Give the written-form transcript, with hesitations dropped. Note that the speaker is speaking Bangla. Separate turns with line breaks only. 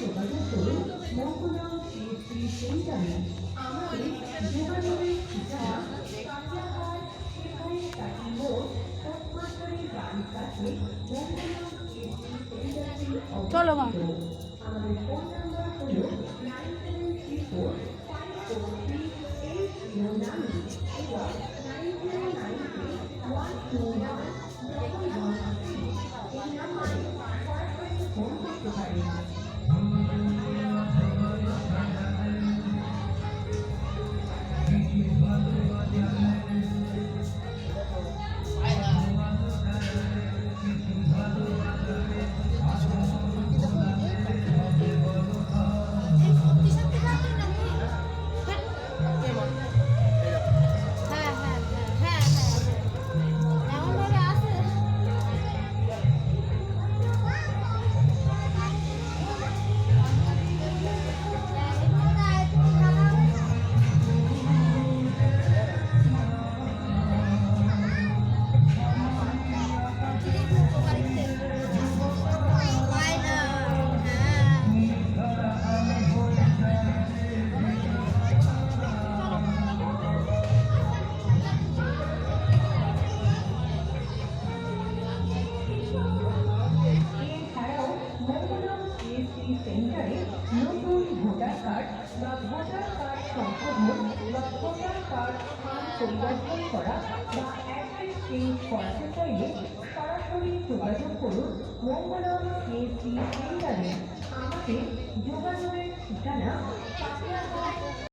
যোগাযোগ করুন মঙ্গলম CSC সেন্টারে। আমাদের যোগাযোগের ঠিকানা কাটিয়াহাট শেখাই কাটি মোড় পোস্টমাস্টারের বাড়ির কাছে মঙ্গলম CSC সেন্টারটি অবস্থিত। আমাদের ফোন নাম্বার হল 9734543809 এবং 9093121113। এই নাম্বারে সরাসরি ফোন করতে পারেন। সেন্টারে নতুন ভোটার কার্ড বা ভোটার কার্ড সংশোধন বা ভোটার কার্ড স্থান পরিবর্তন করা বা অ্যাড্রেস চেঞ্জ করাতে চাইলে সরাসরি যোগাযোগ করুন মঙ্গলম CSC সেন্টারে। আমাদের যোগাযোগের ঠিকানা কাটিয়াহাট